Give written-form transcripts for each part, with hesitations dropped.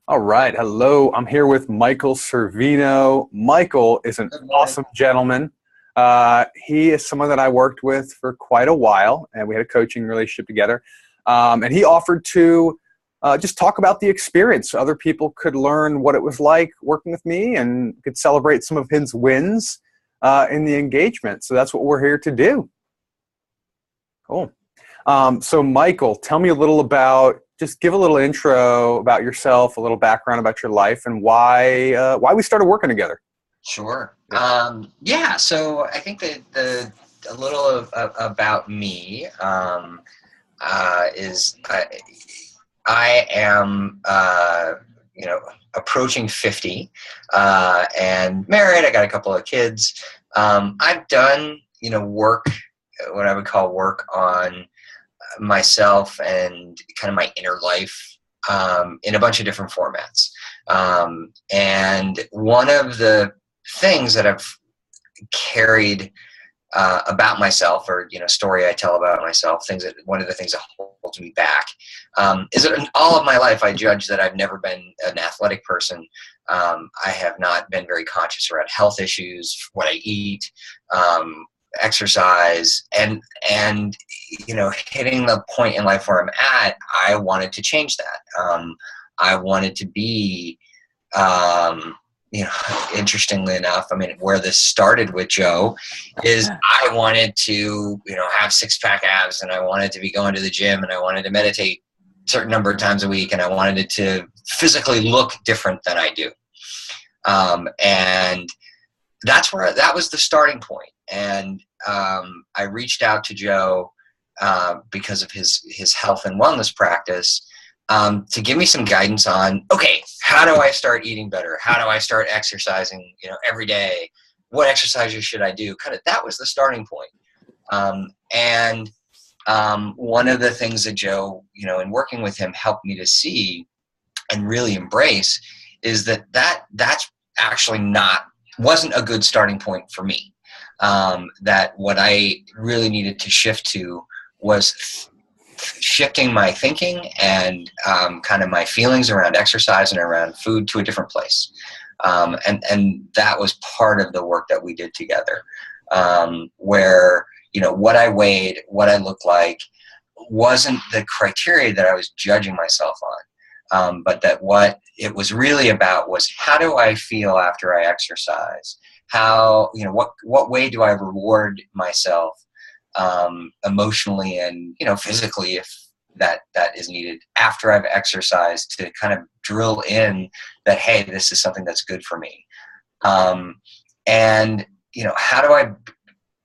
All right. Hello. I'm here with Michael Servino. Michael is an Good morning. awesome gentleman. He is someone that I worked with for quite a while, and we had a coaching relationship together. And he offered to just talk about the experience. Other people could learn what it was like working with me and could celebrate some of his wins in the engagement. So that's what we're here to do. Cool. So Michael, tell me a little about, just give a little intro about yourself, a little background about your life, and why we started working together. Sure. Yeah. So I think that a little about me is I am approaching 50 and married. I got a couple of kids. I've done work, what I would call work on myself and kind of my inner life in a bunch of different formats. And one of the things that I've carried about myself, or story I tell about myself, one of the things that holds me back is that in all of my life I judge that I've never been an athletic person. I have not been very conscious around health issues, what I eat, exercise, and hitting the point in life where I'm at, I wanted to change that. I wanted to be interestingly enough, where this started with Joe is I wanted to have six-pack abs, and I wanted to be going to the gym, and I wanted to meditate a certain number of times a week, and I wanted it to physically look different than I do. And that was the starting point. And I reached out to Joe because of his health and wellness practice to give me some guidance on, okay, how do I start eating better? How do I start exercising every day? What exercises should I do? That was the starting point. And one of the things that Joe, in working with him, helped me to see and really embrace is that's actually wasn't a good starting point for me. That what I really needed to shift to was shifting my thinking and kind of my feelings around exercise and around food to a different place. And that was part of the work that we did together, where, what I weighed, what I looked like wasn't the criteria that I was judging myself on. But that what it was really about was, how do I feel after I exercise? How, what way do I reward myself emotionally and, physically, if that is needed after I've exercised, to kind of drill in that, hey, this is something that's good for me. And, how do I,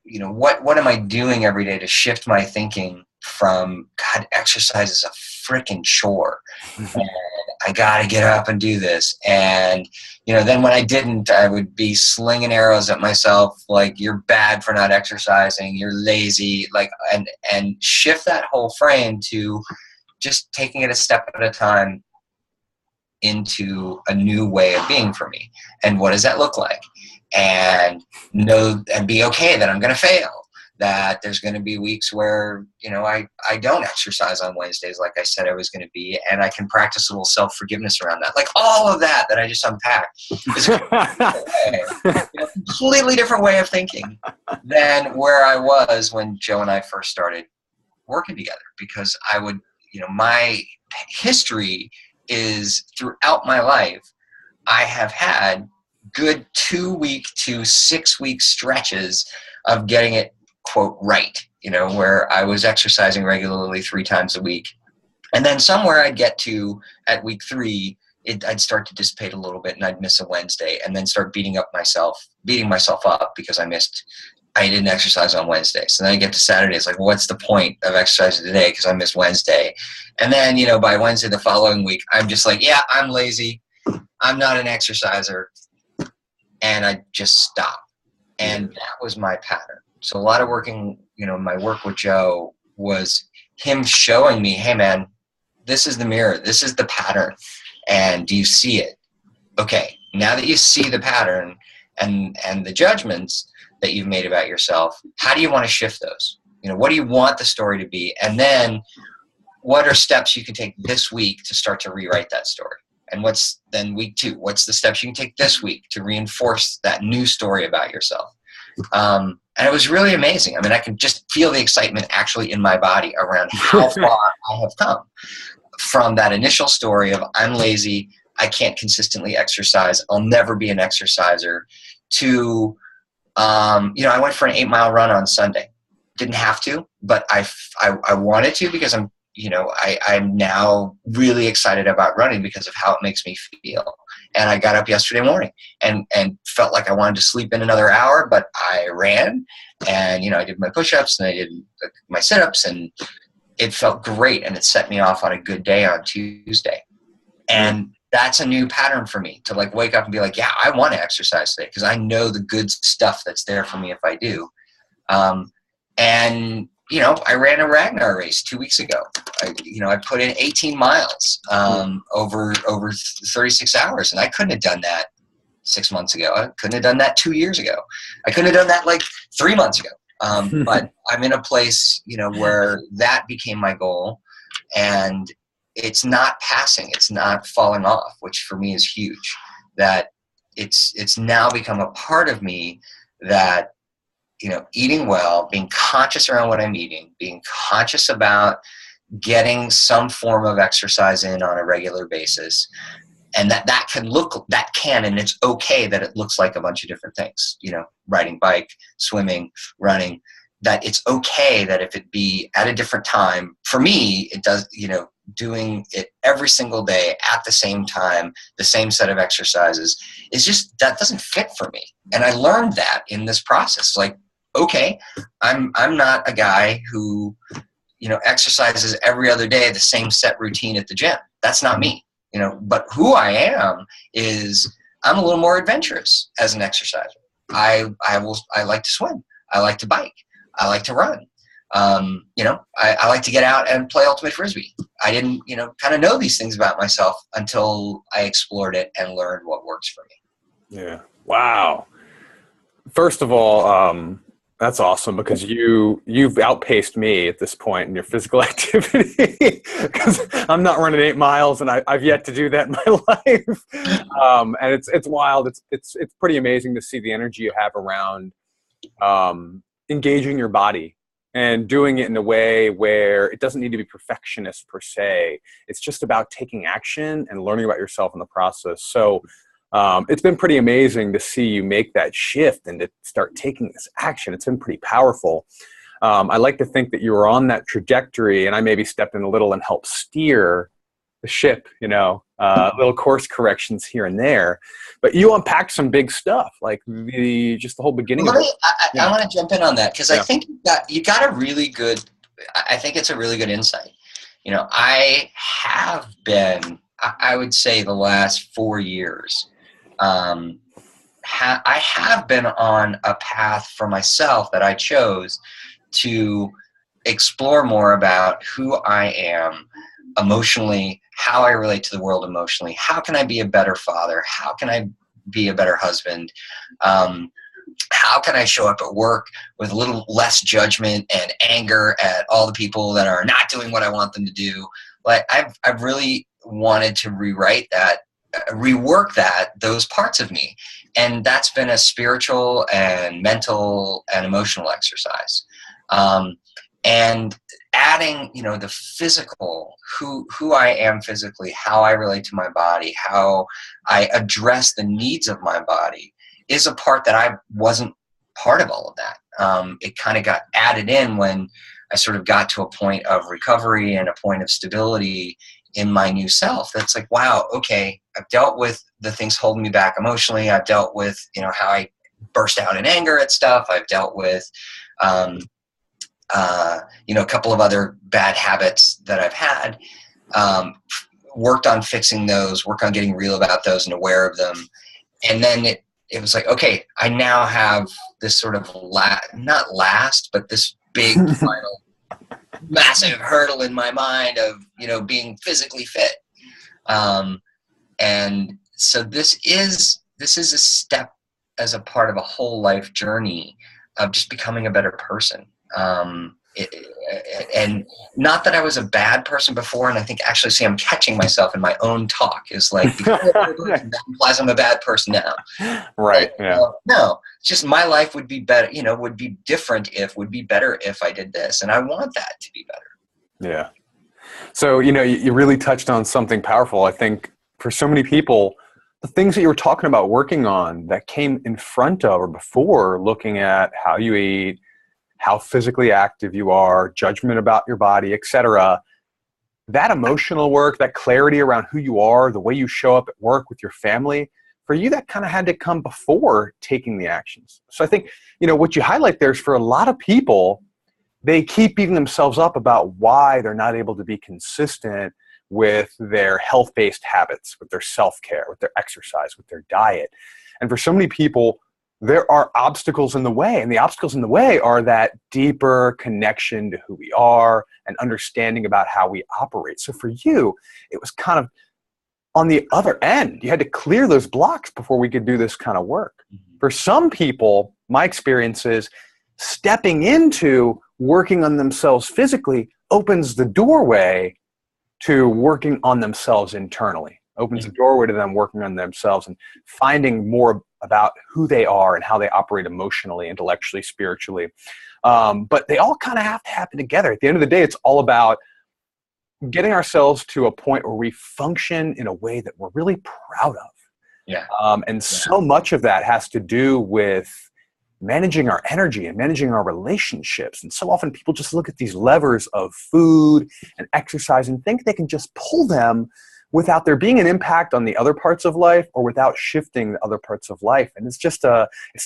what am I doing every day to shift my thinking from, God, exercise is a freaking chore. And I got to get up and do this. And, then when I didn't, I would be slinging arrows at myself, like, you're bad for not exercising, you're lazy, and shift that whole frame to just taking it a step at a time into a new way of being for me. And what does that look like? And be okay that I'm going to fail. That there's going to be weeks where, I don't exercise on Wednesdays like I said I was going to be, and I can practice a little self-forgiveness around that. Like, all of that I just unpacked is a completely different way of thinking than where I was when Joe and I first started working together. Because I would, my history is, throughout my life, I have had good 2-week to 6-week stretches of getting it, quote, right, where I was exercising regularly 3 times a week. And then somewhere I'd get to at week 3, I'd start to dissipate a little bit, and I'd miss a Wednesday, and then start beating myself up because I didn't exercise on Wednesday. So then I get to Saturday, it's like, well, what's the point of exercising today because I missed Wednesday? And then, by Wednesday the following week, I'm just like, yeah, I'm lazy. I'm not an exerciser. And I just stop. And that was my pattern. So a lot of my work with Joe was him showing me, hey man, this is the mirror, this is the pattern, and do you see it? Okay, now that you see the pattern and the judgments that you've made about yourself, how do you want to shift those? What do you want the story to be? And then what are steps you can take this week to start to rewrite that story? And what's then week 2? What's the steps you can take this week to reinforce that new story about yourself? And it was really amazing. I mean, I can just feel the excitement actually in my body around how far I have come from that initial story of I'm lazy, I can't consistently exercise, I'll never be an exerciser, to, I went for an 8-mile run on Sunday. Didn't have to, but I wanted to, because I'm now really excited about running because of how it makes me feel. And I got up yesterday morning and felt like I wanted to sleep in another hour, but I ran and, I did my push-ups and I did my sit-ups, and it felt great. And it set me off on a good day on Tuesday. And that's a new pattern for me, to like wake up and be like, yeah, I want to exercise today because I know the good stuff that's there for me if I do. I ran a Ragnar race 2 weeks ago. I put in 18 miles over 36 hours, and I couldn't have done that 6 months ago. I couldn't have done that 2 years ago. I couldn't have done that like 3 months ago. But I'm in a place, where that became my goal, and it's not passing. It's not falling off, which for me is huge. That it's now become a part of me that, eating well, being conscious around what I'm eating, being conscious about getting some form of exercise in on a regular basis. And that can, and it's okay that it looks like a bunch of different things, riding bike, swimming, running, that it's okay that if it be at a different time, for me, it does, doing it every single day at the same time, the same set of exercises is just, that doesn't fit for me. And I learned that in this process. Like, okay, I'm not a guy who, exercises every other day, the same set routine at the gym. That's not me, but who I am is I'm a little more adventurous as an exerciser. I like to swim. I like to bike. I like to run. I like to get out and play ultimate frisbee. I didn't, kind of know these things about myself until I explored it and learned what works for me. Yeah. Wow. First of all, that's awesome, because you've outpaced me at this point in your physical activity, because I'm not running 8 miles and I've yet to do that in my life. And it's wild. It's pretty amazing to see the energy you have around engaging your body and doing it in a way where it doesn't need to be perfectionist per se. It's just about taking action and learning about yourself in the process. So it's been pretty amazing to see you make that shift and to start taking this action. It's been pretty powerful. I like to think that you were on that trajectory, and I maybe stepped in a little and helped steer the ship, little course corrections here and there. But you unpacked some big stuff, like the whole beginning. I want to jump in on that, because I think you got a really good, I think it's a really good insight. I have been, I would say the last 4 years, I have been on a path for myself that I chose to explore more about who I am emotionally, how I relate to the world emotionally, how can I be a better father, how can I be a better husband, how can I show up at work with a little less judgment and anger at all the people that are not doing what I want them to do. Like I've really wanted to rewrite that, rework those parts of me. And that's been a spiritual and mental and emotional exercise. And adding, the physical, who I am physically, how I relate to my body, how I address the needs of my body is a part that I wasn't part of all of that. It kind of got added in when I sort of got to a point of recovery and a point of stability in my new self. That's like, wow, okay, I've dealt with the things holding me back emotionally. I've dealt with, how I burst out in anger at stuff. I've dealt with, a couple of other bad habits that I've had, worked on fixing those, worked on getting real about those and aware of them. And then it was like, okay, I now have this sort of not last, but this big final massive hurdle in my mind of, being physically fit. And so this is a step as a part of a whole life journey of just becoming a better person. And not that I was a bad person before, and I think actually, see, I'm catching myself in my own talk. Is like, before that implies I'm a bad person now. Right. Yeah. No, it's just my life would be better, would be different would be better if I did this. And I want that to be better. Yeah. So, you really touched on something powerful. I think for so many people, the things that you were talking about working on that came in front of or before looking at how you eat, how physically active you are, judgment about your body, etc. That emotional work, that clarity around who you are, the way you show up at work with your family, for you, that kind of had to come before taking the actions. So I think, what you highlight there is for a lot of people, they keep beating themselves up about why they're not able to be consistent with their health-based habits, with their self-care, with their exercise, with their diet. And for so many people, there are obstacles in the way. And the obstacles in the way are that deeper connection to who we are and understanding about how we operate. So for you, it was kind of on the other end. You had to clear those blocks before we could do this kind of work. Mm-hmm. For some people, my experience is stepping into working on themselves physically opens the doorway to working on themselves internally, opens the doorway to them working on themselves and finding more about who they are and how they operate emotionally, intellectually, spiritually. But they all kind of have to happen together. At the end of the day, it's all about getting ourselves to a point where we function in a way that we're really proud of. Yeah. So much of that has to do with managing our energy and managing our relationships. And so often people just look at these levers of food and exercise and think they can just pull them without there being an impact on the other parts of life or without shifting the other parts of life. And it's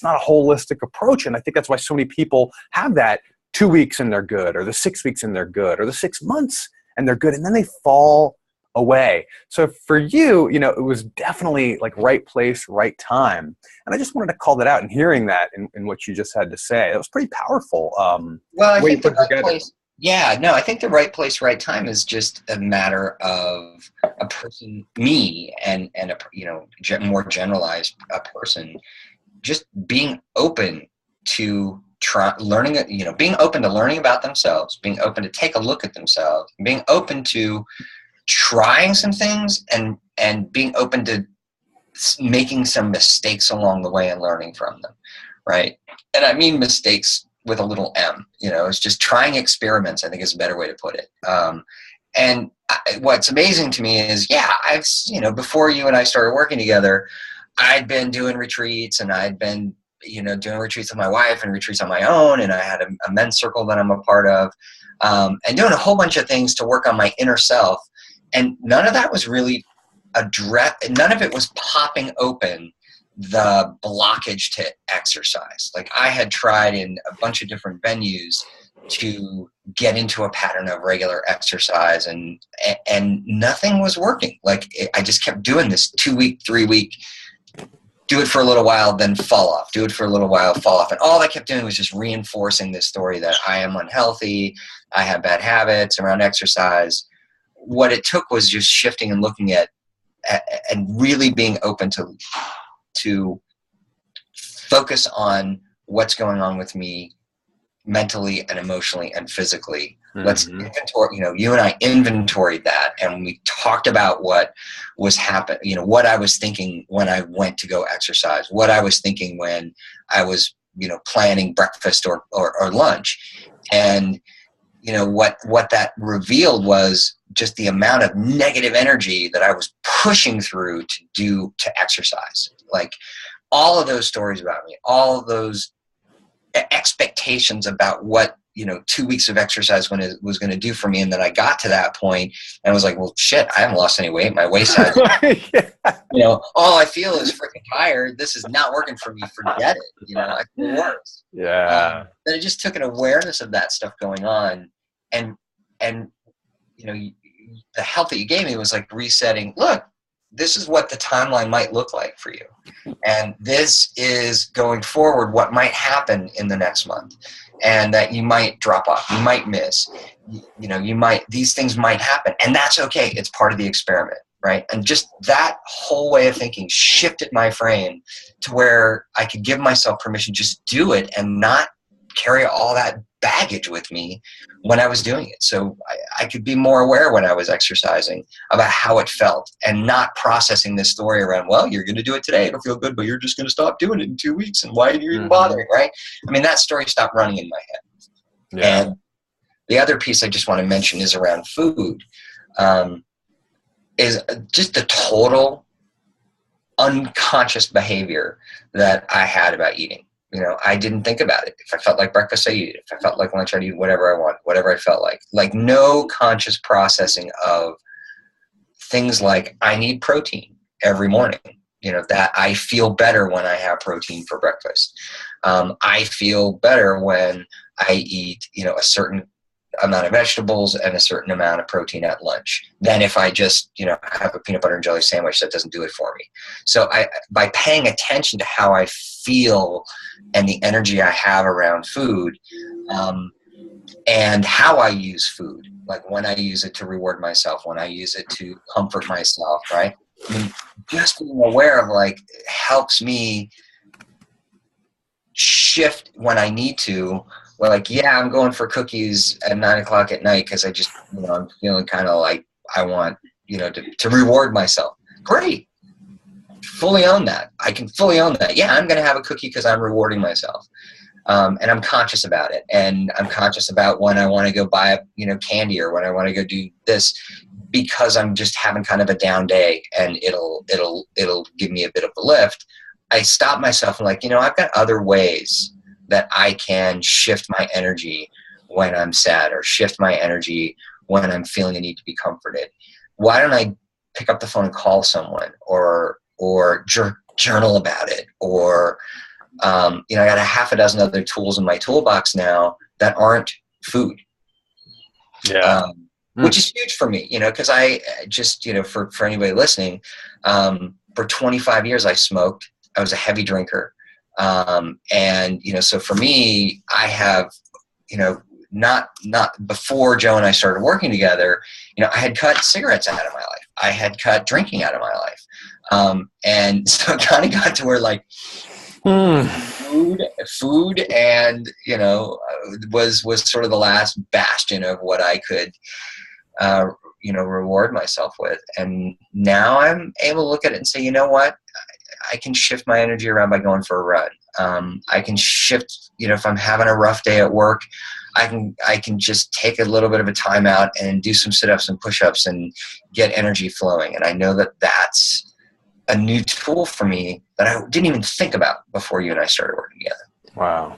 not a holistic approach. And I think that's why so many people have that 2 weeks and they're good, or the 6 weeks and they're good, or the 6 months and they're good. And then they fall away. So for you, it was definitely like right place, right time. And I just wanted to call that out, and hearing that in what you just had to say, it was pretty powerful. Well, I think the right place. Yeah, no, I think the right place, right time is just a matter of a person, me, and a more generalized a person, just being open to learning, being open to learning about themselves, being open to take a look at themselves, being open to trying some things and being open to making some mistakes along the way and learning from them, right? And I mean mistakes with a little m. It's just trying experiments, I think, is a better way to put it. And what's amazing to me is, I've before you and I started working together, I'd been doing retreats, and I'd been doing retreats with my wife and retreats on my own, and I had a men's circle that I'm a part of, and doing a whole bunch of things to work on my inner self. And none of that was really none of it was popping open the blockage to exercise. Like, I had tried in a bunch of different venues to get into a pattern of regular exercise, and nothing was working. Like, I just kept doing this 2 week, 3 week, do it for a little while, then fall off, do it for a little while, fall off. And all I kept doing was just reinforcing this story that I am unhealthy, I have bad habits around exercise. What it took was just shifting and looking at and really being open to focus on what's going on with me mentally and emotionally and physically. Mm-hmm. Let's inventory, you and I inventoried that, and we talked about what was happening, what I was thinking when I went to go exercise, what I was thinking when I was, planning breakfast or lunch. And, what that revealed was just the amount of negative energy that I was pushing through to exercise. Like, all of those stories about me, all of those expectations about what 2 weeks of exercise was going to do for me. And then I got to that point and was like, well, shit, I haven't lost any weight. My waist size, yeah. All I feel is freaking tired. This is not working for me. Forget it. I feel worse. Yeah. Then it just took an awareness of that stuff going on. And the help that you gave me was like resetting. Look, this is what the timeline might look like for you. And this is going forward what might happen in the next month. And that you might drop off, you might miss, these things might happen. And that's okay. It's part of the experiment, right? And just that whole way of thinking shifted my frame to where I could give myself permission, just do it and not carry all that baggage with me when I was doing it. So I could be more aware when I was exercising about how it felt, and not processing this story around, well, you're going to do it today, it'll feel good, but you're just going to stop doing it in 2 weeks. And why are you even bothering, right? I mean, that story stopped running in my head. Yeah. And the other piece I just want to mention is around food, is just the total unconscious behavior that I had about eating. You know, I didn't think about it. If I felt like breakfast, I eat it. If I felt like lunch, I'd eat whatever I want, whatever I felt like. Like, no conscious processing of things like, I need protein every morning. You know, that I feel better when I have protein for breakfast. I feel better when I eat, you know, a certain amount of vegetables and a certain amount of protein at lunch than if I just, you know, have a peanut butter and jelly sandwich that doesn't do it for me. So by paying attention to how I feel and the energy I have around food, and how I use food, like when I use it to reward myself, when I use it to comfort myself, right? I mean, just being aware of, like, helps me shift when I need to. Well, like, yeah, I'm going for cookies at 9 o'clock at night because I just, you know, I'm feeling kind of like I want, you know, to reward myself. Great. Fully own that. I can fully own that. Yeah, I'm going to have a cookie because I'm rewarding myself. And I'm conscious about it. And I'm conscious about when I want to go buy, you know, candy, or when I want to go do this, because I'm just having kind of a down day and it'll give me a bit of a lift. I stop myself and, like, you know, I've got other ways that I can shift my energy when I'm sad, or shift my energy when I'm feeling a need to be comforted. Why don't I pick up the phone and call someone, or journal about it, or, you know, I got a half a dozen other tools in my toolbox now that aren't food. Yeah. Which is huge for me, you know, because I just, you know, for anybody listening, for 25 years I smoked. I was a heavy drinker. And, you know, so for me, I have, you know, not before Joe and I started working together, you know, I had cut cigarettes out of my life. I had cut drinking out of my life. And so it kind of got to where, like, food and, you know, was sort of the last bastion of what I could, you know, reward myself with. And now I'm able to look at it and say, you know what? I can shift my energy around by going for a run. I can shift, you know, if I'm having a rough day at work, I can just take a little bit of a time out and do some sit-ups and push-ups and get energy flowing. And I know that that's a new tool for me that I didn't even think about before you and I started working together. Wow.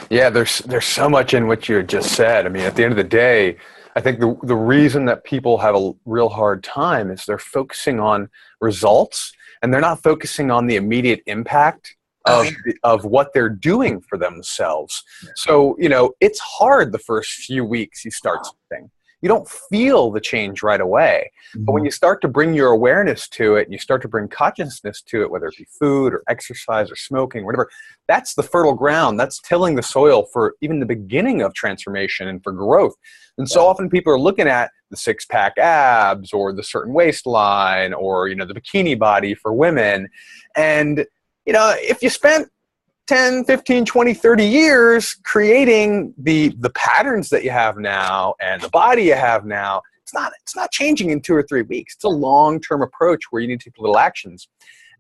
Yeah, there's so much in what you had just said. I mean, at the end of the day, I think the reason that people have a real hard time is they're focusing on results, and they're not focusing on the immediate impact of what they're doing for themselves. So, you know, it's hard the first few weeks you start something. You don't feel the change right away. But when you start to bring your awareness to it, and you start to bring consciousness to it, whether it be food or exercise or smoking, whatever, that's the fertile ground. That's tilling the soil for even the beginning of transformation and for growth. And so often people are looking at the six-pack abs, or the certain waistline, or, you know, the bikini body for women. And, you know, if you spent 10, 15, 20, 30 years creating the patterns that you have now and the body you have now, it's not changing in 2 or 3 weeks. It's a long-term approach where you need to take little actions.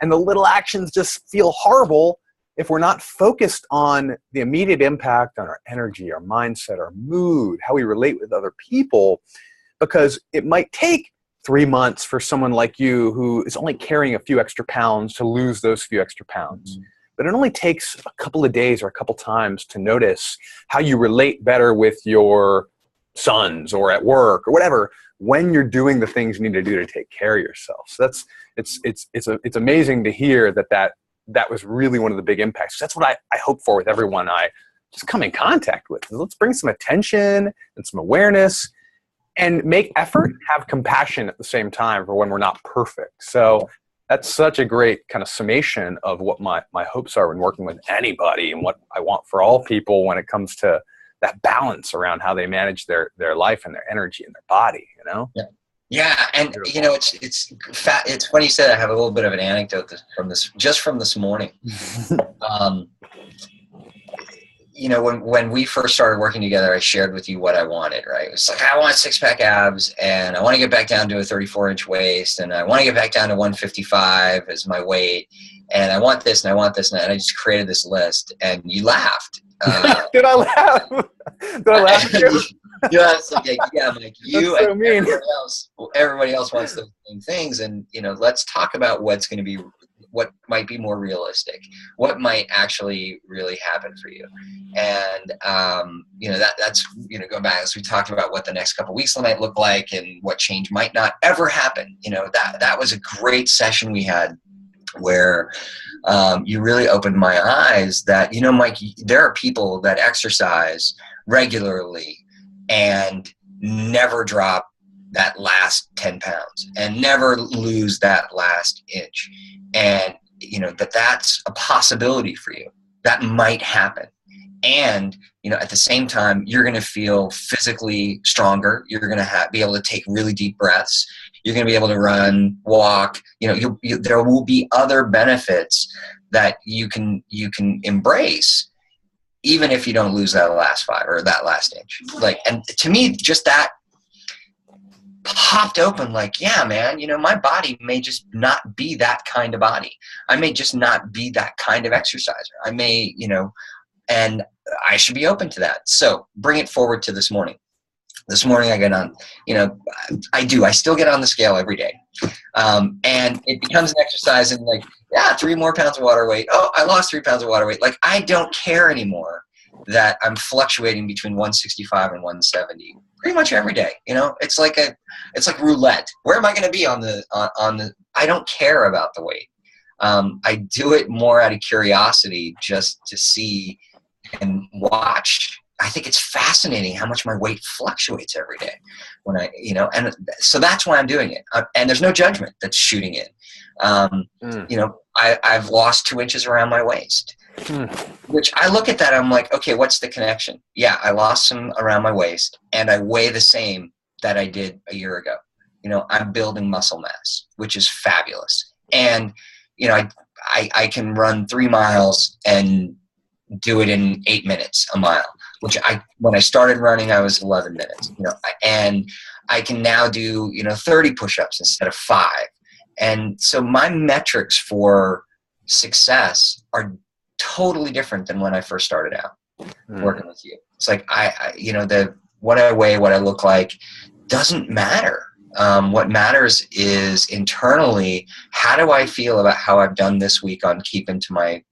And the little actions just feel horrible if we're not focused on the immediate impact on our energy, our mindset, our mood, how we relate with other people, because it might take 3 months for someone like you who is only carrying a few extra pounds to lose those few extra pounds. But it only takes a couple of days or a couple times to notice how you relate better with your sons or at work or whatever when you're doing the things you need to do to take care of yourself. So it's amazing to hear that was really one of the big impacts. That's what I hope for with everyone I just come in contact with. Let's bring some attention and some awareness and make effort, have compassion at the same time for when we're not perfect. So that's such a great kind of summation of what my hopes are when working with anybody, and what I want for all people when it comes to that balance around how they manage their life and their energy and their body, you know? Yeah. And beautiful. You know, it's funny you said. I have a little bit of an anecdote from this morning. when we first started working together, I shared with you what I wanted, right? It was like, I want 6-pack abs, and I want to get back down to a 34-inch waist, and I want to get back down to 155 as my weight, and I want this, and I want this, and I just created this list, and you laughed. Did I laugh? Did I laugh at you? Yeah, it's like, yeah, I'm like, you That's so and mean. everybody else wants those same things, and let's talk about what might be more realistic, what might actually really happen for you. And that's going back, as we talked about what the next couple of weeks might look like and what change might not ever happen. That was a great session we had, where you really opened my eyes that, Mike, there are people that exercise regularly and never drop that last 10 pounds and never lose that last inch. And, that's a possibility for you. That might happen. And, at the same time, you're going to feel physically stronger. You're going to be able to take really deep breaths. You're going to be able to run, walk. There will be other benefits that you can embrace, even if you don't lose that last 5 or that last inch. And to me, just that popped open, like, yeah, man, my body may just not be that kind of body. I may just not be that kind of exerciser. I may, and I should be open to that. So bring it forward to this morning. This morning I get on, I still get on the scale every day. And it becomes an exercise, and 3 more pounds of water weight. Oh, I lost 3 pounds of water weight. I don't care anymore that I'm fluctuating between 165 and 170 pretty much every day. It's like roulette. Where am I going to be on the, I don't care about the weight. I do it more out of curiosity, just to see and watch. I think it's fascinating how much my weight fluctuates every day when and so that's why I'm doing it. And there's no judgment that's shooting in. I've lost 2 inches around my waist, which I look at that. I'm like, okay, what's the connection? Yeah, I lost some around my waist, and I weigh the same that I did a year ago. I'm building muscle mass, which is fabulous. And, I can run 3 miles and do it in 8 minutes a mile, which when I started running, I was 11 minutes, and I can now do, 30 push-ups instead of 5. And so my metrics for success are totally different than when I first started out working with you. It's like, what I weigh, what I look like doesn't matter. What matters is internally, how do I feel about how I've done this week on keeping to my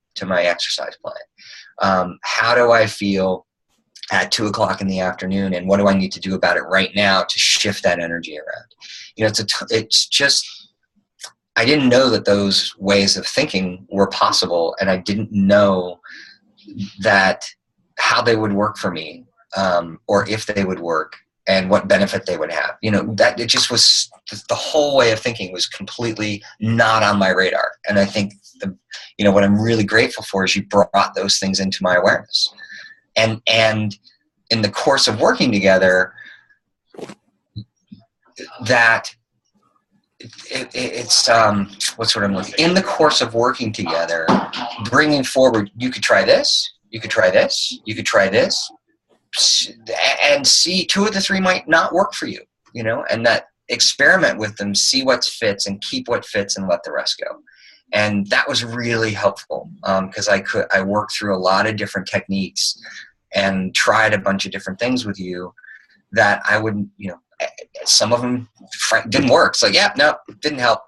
exercise plan? How do I feel at 2:00 in the afternoon, and what do I need to do about it right now to shift that energy around? It's just, I didn't know that those ways of thinking were possible, and I didn't know that how they would work for me, or if they would work, and what benefit they would have. That it just was, the whole way of thinking was completely not on my radar. And I think what I'm really grateful for is you brought those things into my awareness. And in the course of working together, that it's what's what I'm looking. In the course of working together, bringing forward, you could try this, you could try this, you could try this, and see 2 of the 3 might not work for you, and that experiment with them, see what fits, and keep what fits, and let the rest go. And that was really helpful, because I worked through a lot of different techniques and tried a bunch of different things with you that I wouldn't, some of them didn't work. It's like, yeah, no, didn't help.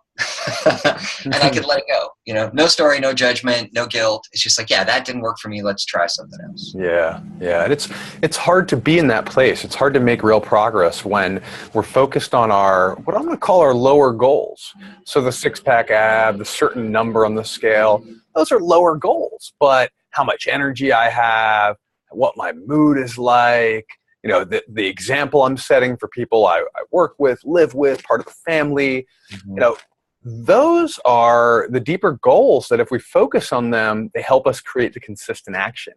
And I could let it go. No story, no judgment, no guilt. It's just like, yeah, that didn't work for me. Let's try something else. Yeah. And it's hard to be in that place. It's hard to make real progress when we're focused on what I'm going to call our lower goals. So the 6-pack ab, the certain number on the scale, those are lower goals. But how much energy I have, what my mood is like, the example I'm setting for people I work with, live with, part of the family, those are the deeper goals that if we focus on them, they help us create the consistent action.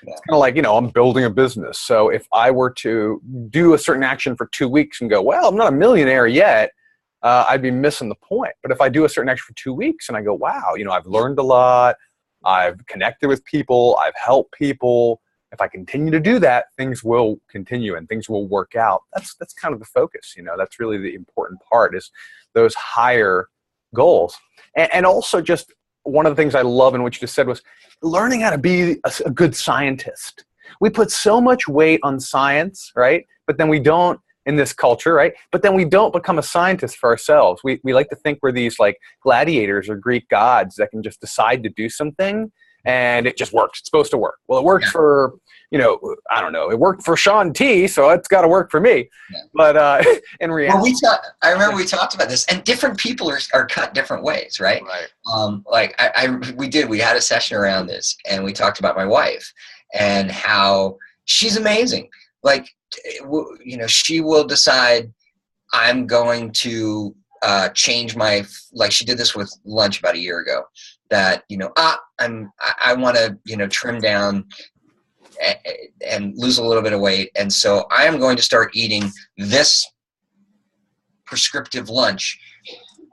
Yeah. It's kind of like, I'm building a business. So if I were to do a certain action for 2 weeks and go, well, I'm not a millionaire yet, I'd be missing the point. But if I do a certain action for 2 weeks and I go, wow, I've learned a lot, I've connected with people, I've helped people, if I continue to do that, things will continue and things will work out. That's kind of the focus. That's really the important part, is those higher goals. And also, just one of the things I love in what you just said was learning how to be a good scientist. We put so much weight on science, right? But then we don't, in this culture, right? But then we don't become a scientist for ourselves. We like to think we're these like gladiators or Greek gods that can just decide to do something and it just works. It's supposed to work. Well, it worked for, I don't know, it worked for Sean T, so it's got to work for me. Yeah. But in reality, I remember we talked about this, and different people are cut different ways, right? Right. We had a session around this, and we talked about my wife and how she's amazing. Like, she will decide, I'm going to change like she did this with lunch about a year ago, that, I want to, trim down and lose a little bit of weight. And so I am going to start eating this prescriptive lunch.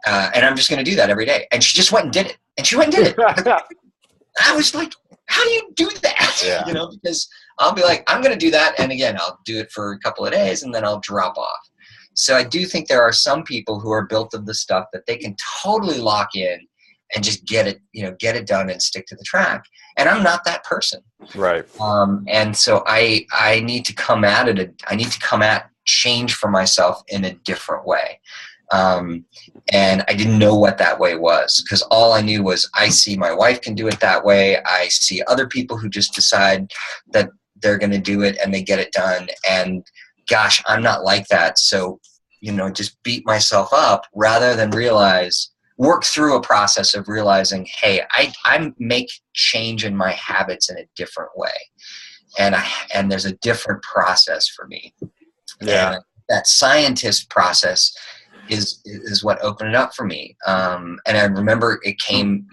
And I'm just going to do that every day. And she just went and did it. I was like, how do you do that? Yeah. Because I'll be like, I'm going to do that. And again, I'll do it for a couple of days and then I'll drop off. So I do think there are some people who are built of the stuff that they can totally lock in and just get it done and stick to the track. And I'm not that person. Right. And so I need to come at it. I need to come at change for myself in a different way. And I didn't know what that way was, because all I knew was I see my wife can do it that way. I see other people who just decide that they're going to do it and they get it done. And gosh, I'm not like that. So, just beat myself up rather than work through a process of realizing, hey, I make change in my habits in a different way. And there's a different process for me. Yeah. And that scientist process is what opened it up for me. And I remember it came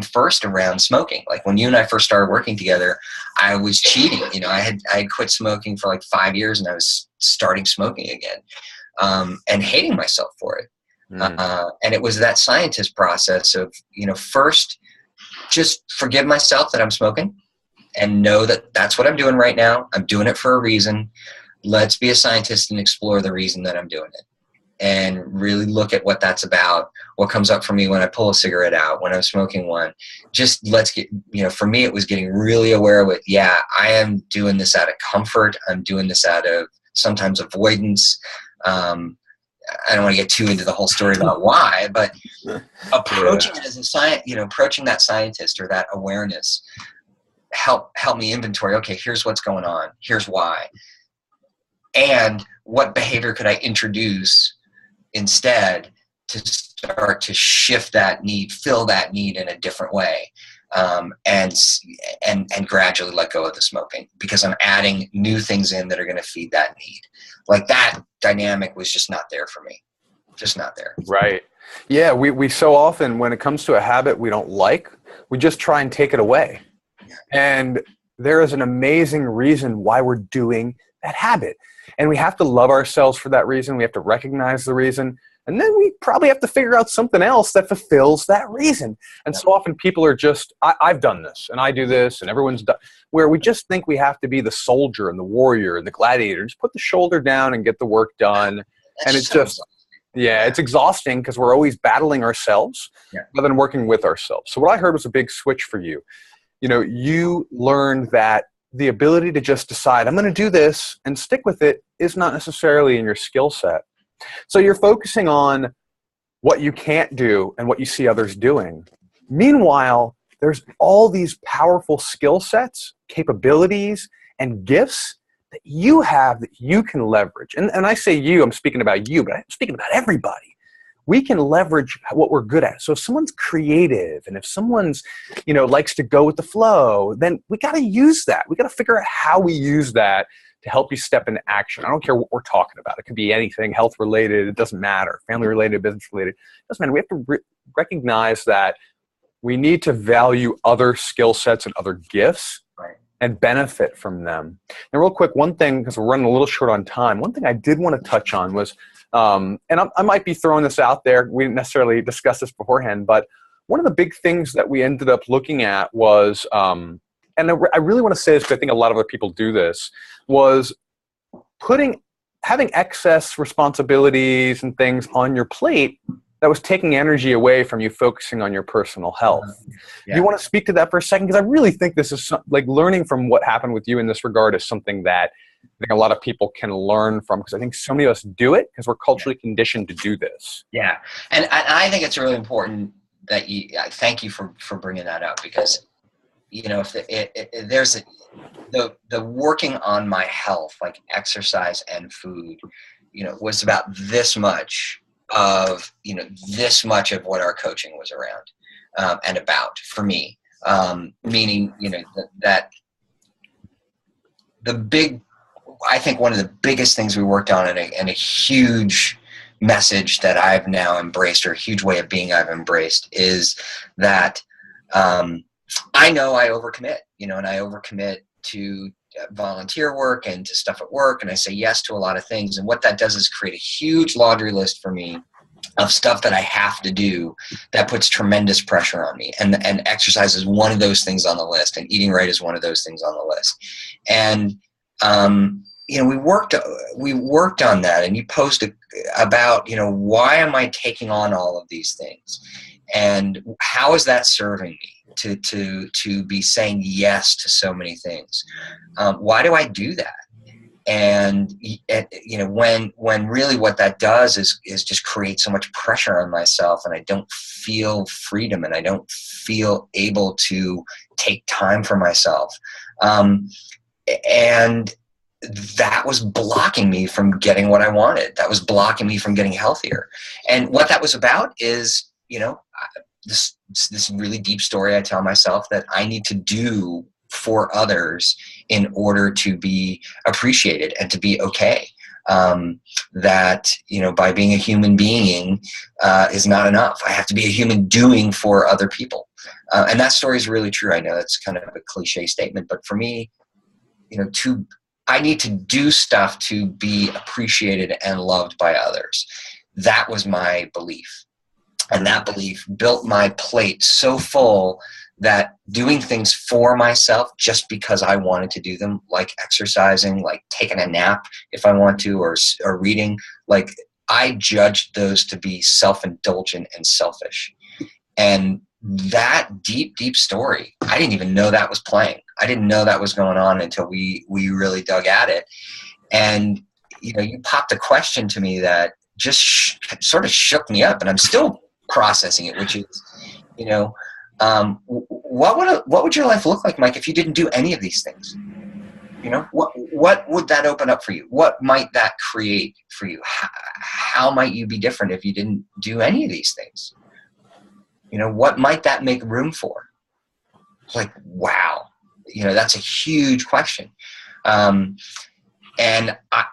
first around smoking. Like when you and I first started working together, I was cheating. I had quit smoking for like 5 years and I was starting smoking again, and hating myself for it. And it was that scientist process of, first just forgive myself that I'm smoking and know that that's what I'm doing right now. I'm doing it for a reason. Let's be a scientist and explore the reason that I'm doing it. And really look at what that's about, what comes up for me when I pull a cigarette out, when I'm smoking one. Just let's get, for me, it was getting really aware of it. Yeah, I am doing this out of comfort. I'm doing this out of sometimes avoidance. I don't want to get too into the whole story about why, but approaching it as a science, approaching that scientist or that awareness, help me inventory. Okay, here's what's going on. Here's why. And what behavior could I introduce instead to start to shift that need, fill that need in a different way, and gradually let go of the smoking, because I'm adding new things in that are going to feed that need. Like that dynamic was just not there for me. Just not there. Right. Yeah. We so often, when it comes to a habit we don't like, we just try and take it away. And there is an amazing reason why we're doing that habit. And we have to love ourselves for that reason. We have to recognize the reason. And then we probably have to figure out something else that fulfills that reason. And so often people are just, I've done this and I do this and everyone's done, where we just think we have to be the soldier and the warrior and the gladiator. Just put the shoulder down and get the work done. And it's just, it's exhausting because we're always battling ourselves rather than working with ourselves. So what I heard was a big switch for you. You learned that the ability to just decide, I'm going to do this and stick with it, is not necessarily in your skill set. So you're focusing on what you can't do and what you see others doing. Meanwhile, there's all these powerful skill sets, capabilities, and gifts that you have that you can leverage. And I say you, I'm speaking about you, but I'm speaking about everybody. We can leverage what we're good at. So if someone's creative and if someone's, likes to go with the flow, then we got to use that. We got to figure out how we use that to help you step into action. I don't care what we're talking about. It could be anything, health related. It doesn't matter. Family related, business related. It doesn't matter. We have to recognize that we need to value other skill sets and other gifts and benefit from them. And real quick, one thing, because we're running a little short on time, one thing I did want to touch on was, and I might be throwing this out there, we didn't necessarily discuss this beforehand, but one of the big things that we ended up looking at was and I really want to say this because I think a lot of other people do this, was having excess responsibilities and things on your plate that was taking energy away from you focusing on your personal health. Yeah. Do you want to speak to that for a second? Because I really think this is like learning from what happened with you in this regard is something that I think a lot of people can learn from, because I think so many of us do it because we're culturally conditioned to do this. Yeah. And I think it's really important that thank you for bringing that up, because, if there's the working on my health, like exercise and food, was about this much of what our coaching was around, and about for me, meaning, that I think one of the biggest things we worked on, and a huge message that I've now embraced, or a huge way of being I've embraced, is that I know I overcommit, and I overcommit to volunteer work and to stuff at work, and I say yes to a lot of things. And what that does is create a huge laundry list for me of stuff that I have to do that puts tremendous pressure on me. And exercise is one of those things on the list, and eating right is one of those things on the list. And we worked on that, and you posted about, why am I taking on all of these things, and how is that serving me to be saying yes to so many things? Why do I do that? And when really what that does is just create so much pressure on myself, and I don't feel freedom, and I don't feel able to take time for myself. And that was blocking me from getting what I wanted. That was blocking me from getting healthier. And what that was about is, this really deep story I tell myself that I need to do for others in order to be appreciated and to be okay. That, by being a human being is not enough. I have to be a human doing for other people. And that story is really true. I know that's kind of a cliche statement, but for me, I need to do stuff to be appreciated and loved by others. That was my belief. And that belief built my plate so full that doing things for myself just because I wanted to do them, like exercising, like taking a nap if I want to, or reading, like I judged those to be self-indulgent and selfish. And that deep, deep story, I didn't even know that was playing. I didn't know that was going on until we really dug at it. And, you popped a question to me that just sort of shook me up, and I'm still processing it, which is, what would your life look like, Mike, if you didn't do any of these things? What would that open up for you? What might that create for you? How might you be different if you didn't do any of these things? What might that make room for? Like, wow, that's a huge question. And I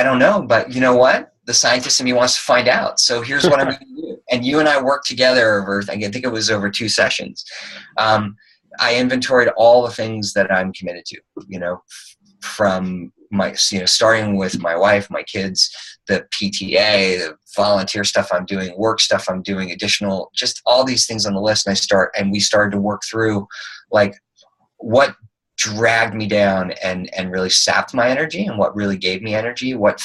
don't know, but you know what? The scientist in me wants to find out. So here's what I'm going to do. And you and I worked together over, I think it was over 2 sessions. I inventoried all the things that I'm committed to, from my, starting with my wife, my kids, the PTA, the volunteer stuff I'm doing, work stuff I'm doing, additional, just all these things on the list. And we started to work through, like, what dragged me down and really sapped my energy, and what really gave me energy, what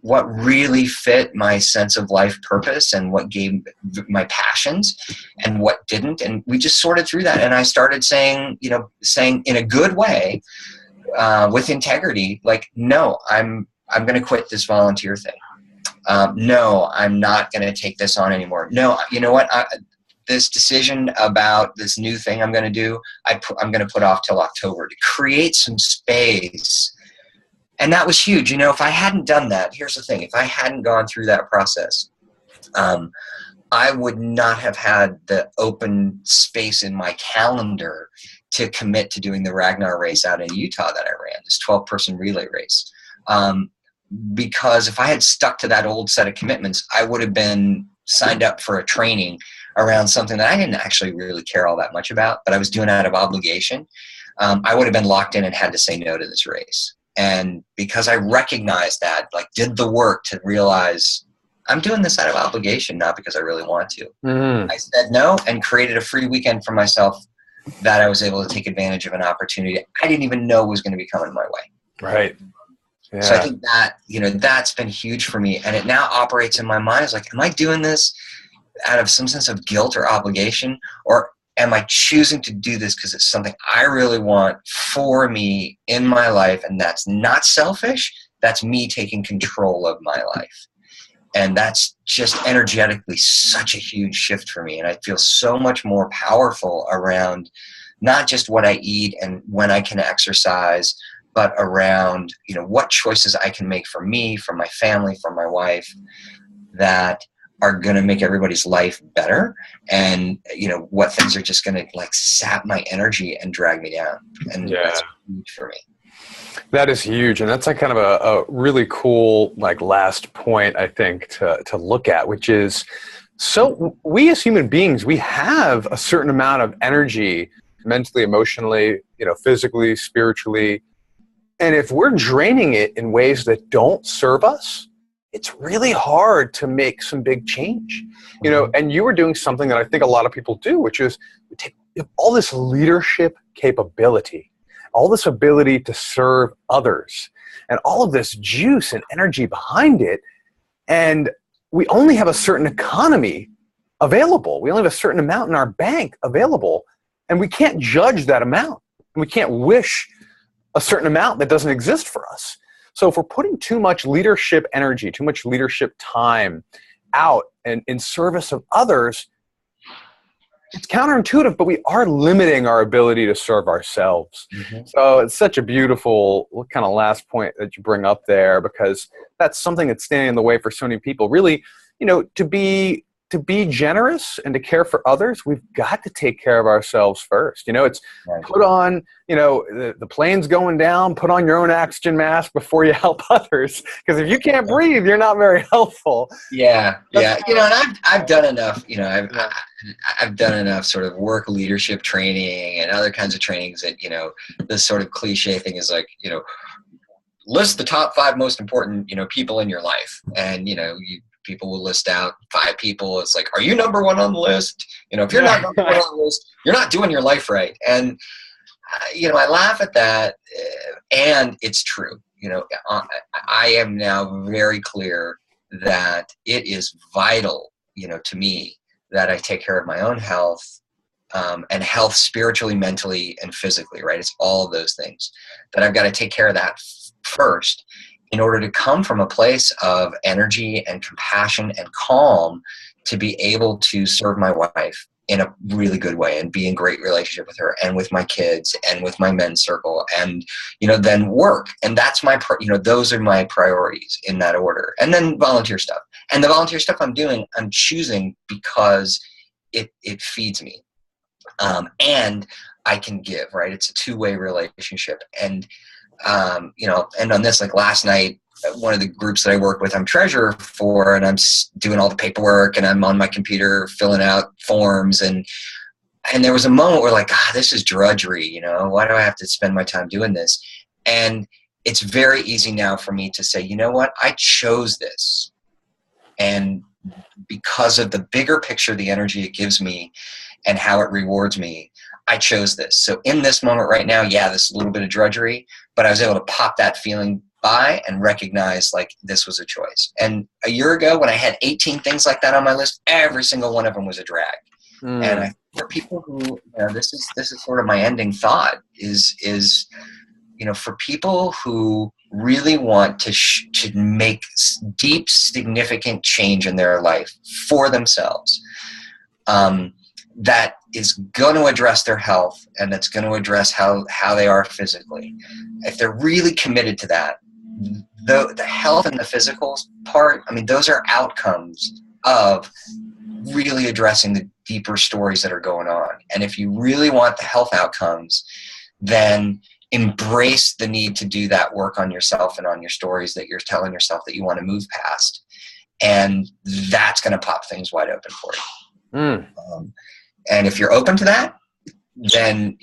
really fit my sense of life purpose, and what gave my passions, and what didn't. And we just sorted through that. And I started saying in a good way, with integrity, like, no, I'm going to quit this volunteer thing. No, I'm not going to take this on anymore. No, you know what? This decision about this new thing I'm going to do, I'm going to put off till October to create some space. And that was huge. If I hadn't done that, here's the thing. If I hadn't gone through that process, I would not have had the open space in my calendar to commit to doing the Ragnar race out in Utah that I ran, this 12-person relay race. Because if I had stuck to that old set of commitments, I would have been signed up for a training around something that I didn't actually really care all that much about, but I was doing out of obligation. I would have been locked in and had to say no to this race. And because I recognized that, like, did the work to realize I'm doing this out of obligation, not because I really want to. I said no and created a free weekend for myself that I was able to take advantage of an opportunity I didn't even know was going to be coming my way. Right. Yeah. So I think that, that's been huge for me. And it now operates in my mind as like, am I doing this out of some sense of guilt or obligation? Or am I choosing to do this because it's something I really want for me in my life? And that's not selfish. That's me taking control of my life. And that's just energetically such a huge shift for me. And I feel so much more powerful around not just what I eat and when I can exercise, but around, what choices I can make for me, for my family, for my wife, that are going to make everybody's life better. And, what things are just going to like sap my energy and drag me down. And that's huge for me. That is huge. And that's like kind of a really cool, like last point, I think, to look at, which is, so we as human beings, we have a certain amount of energy, mentally, emotionally, physically, spiritually. And if we're draining it in ways that don't serve us, it's really hard to make some big change. And you were doing something that I think a lot of people do, which is we take all this leadership capability, all this ability to serve others, and all of this juice and energy behind it. And we only have a certain economy available. We only have a certain amount in our bank available, and we can't judge that amount. We can't wish a certain amount that doesn't exist for us. So if we're putting too much leadership energy, too much leadership time out and in service of others, it's counterintuitive, but we are limiting our ability to serve ourselves. Mm-hmm. So it's such a beautiful kind of last point that you bring up there, because that's something that's standing in the way for so many people. Really, to be generous and to care for others, we've got to take care of ourselves first. It's put on, the plane's going down, put on your own oxygen mask before you help others. Because if you can't breathe, you're not very helpful. Yeah. And I've done enough, I've done enough sort of work leadership training and other kinds of trainings that, this sort of cliche thing is like, list the top 5 most important, people in your life. And, people will list out 5 people. It's like, are you number 1 on the list? If you're not number 1 on the list, you're not doing your life right. And, I laugh at that, and it's true. I am now very clear that it is vital, to me, that I take care of my own health, and health spiritually, mentally, and physically, right? It's all of those things that I've got to take care of that first, in order to come from a place of energy and compassion and calm to be able to serve my wife in a really good way and be in great relationship with her and with my kids and with my men's circle and, then work. And that's those are my priorities in that order. And then volunteer stuff. And the volunteer stuff I'm doing, I'm choosing because it feeds me. And I can give, right? It's a 2-way relationship. And, and on this, like last night, one of the groups that I work with, I'm treasurer for, and I'm doing all the paperwork and I'm on my computer filling out forms. And there was a moment where like, this is drudgery, why do I have to spend my time doing this? And it's very easy now for me to say, you know what, I chose this. And because of the bigger picture, the energy it gives me and how it rewards me, I chose this. So in this moment right now, this is a little bit of drudgery, but I was able to pop that feeling by and recognize like this was a choice. And a year ago when I had 18 things like that on my list, every single one of them was a drag. And for people who, this is sort of my ending thought is, for people who really want to make deep, significant change in their life for themselves, that is going to address their health and that's going to address how they are physically. If they're really committed to that, the health and the physical part, those are outcomes of really addressing the deeper stories that are going on. And if you really want the health outcomes, then embrace the need to do that work on yourself and on your stories that you're telling yourself that you want to move past. And that's going to pop things wide open for you. And if you're open to that, then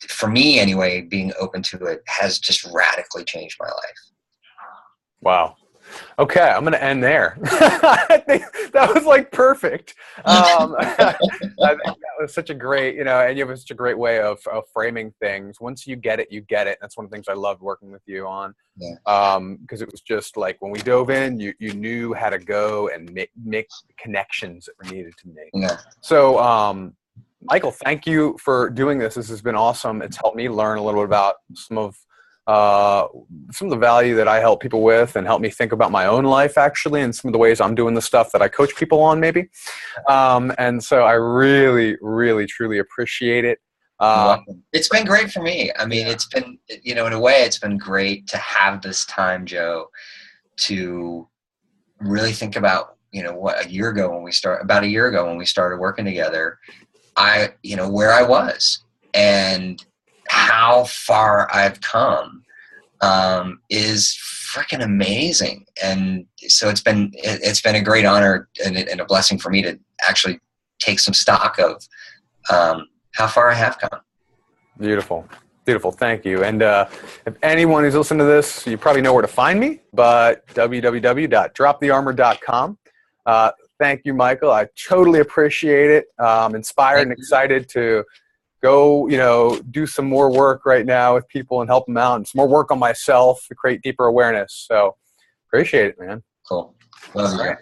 for me anyway, being open to it has just radically changed my life. Wow. Okay, I'm going to end there. I think that was like perfect. I think that it's such a great, and you have such a great way of framing things. Once you get it, you get it. That's one of the things I loved working with you on. Yeah. Because it was just like when we dove in, you knew how to go and make connections that were needed to make. Yeah. So, Michael, thank you for doing this. This has been awesome. It's helped me learn a little bit about some of the value that I help people with, and help me think about my own life, actually, and some of the ways I'm doing the stuff that I coach people on, maybe. And so I really, really, truly appreciate it. It's been great for me. I mean, it's been, in a way, it's been great to have this time, Joe, to really think about, about a year ago when we started working together, where I was and how far I've come is freaking amazing. And so it's been a great honor and a blessing for me to actually take some stock of how far I have come. Beautiful. Beautiful. Thank you. And if anyone who's listening to this, you probably know where to find me, but www.dropthearmor.com. Thank you, Michael. I totally appreciate it. Inspired and excited to go, do some more work right now with people and help them out, and some more work on myself to create deeper awareness. So appreciate it, man. Cool. Love you.